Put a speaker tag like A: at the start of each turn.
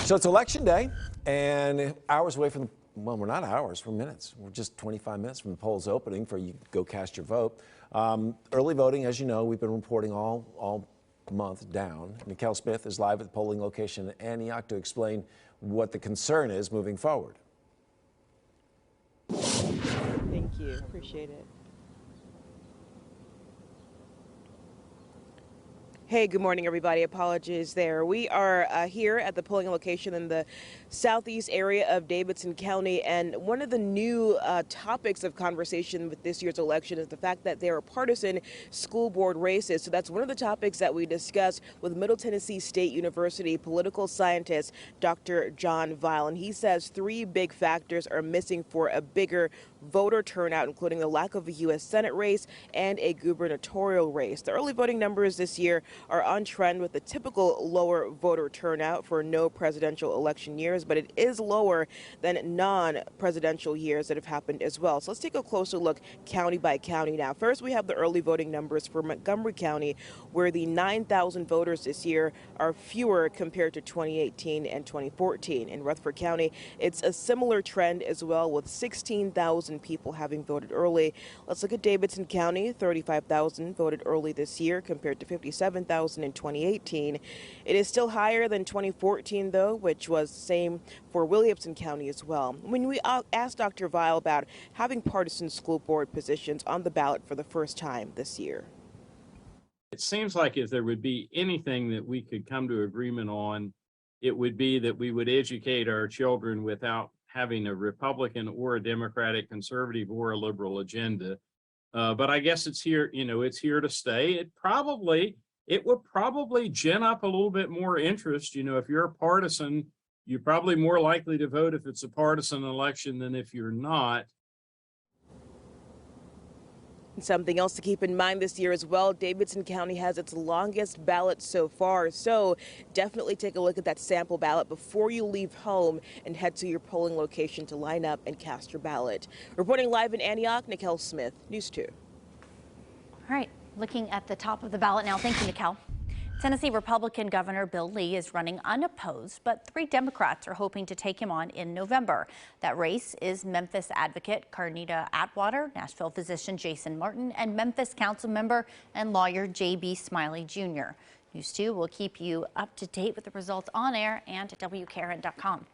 A: So it's election day, and hours away from well, we're not hours, we're minutes. We're just 25 minutes from the polls opening for you to go cast your vote. Early voting, as you know, we've been reporting all month down. Mikkel Smith is live at the polling location in Antioch to explain what the concern is moving forward.
B: Thank you, appreciate it. Hey, good morning, everybody. Apologies there. We are here at the polling location in the southeast area of Davidson County, and one of the new topics of conversation with this year's election is the fact that there are partisan school board races. So that's one of the topics that we discussed with Middle Tennessee State University political scientist Dr. John Weil, and he says three big factors are missing for a bigger voter turnout, including the lack of a U.S. Senate race and a gubernatorial race. The early voting numbers this year are on trend with the typical lower voter turnout for no presidential election years, but it is lower than non-presidential years that have happened as well. So let's take a closer look county by county now. First, we have the early voting numbers for Montgomery County, where the 9,000 voters this year are fewer compared to 2018 and 2014. In Rutherford County, it's a similar trend as well, with 16,000 people having voted early. Let's look at Davidson County. 35,000 voted early this year compared to 57,000 in 2018. It is still higher than 2014, though, which was the same for Williamson County as well. When we asked Dr. Weil about having partisan school board positions on the ballot for the first time this year.
C: It seems like if there would be anything that we could come to agreement on, it would be that we would educate our children without having a Republican or a Democratic, conservative or a liberal agenda. But I guess it's here, it's here to stay. It would probably gin up a little bit more interest. If you're a partisan, you're probably more likely to vote if it's a partisan election than if you're not.
B: Something else to keep in mind this year as well, Davidson County has its longest ballot so far, so definitely take a look at that sample ballot before you leave home and head to your polling location to line up and cast your ballot. Reporting live in Antioch, Mikkel Smith, News 2.
D: All right, looking at the top of the ballot now. Thank you, Mikkel. Tennessee Republican Governor Bill Lee is running unopposed, but 3 Democrats are hoping to take him on in November. That race is Memphis advocate Carnita Atwater, Nashville physician Jason Martin, and Memphis council member and lawyer J.B. Smiley Jr. News 2 will keep you up to date with the results on air and at WKRN.com.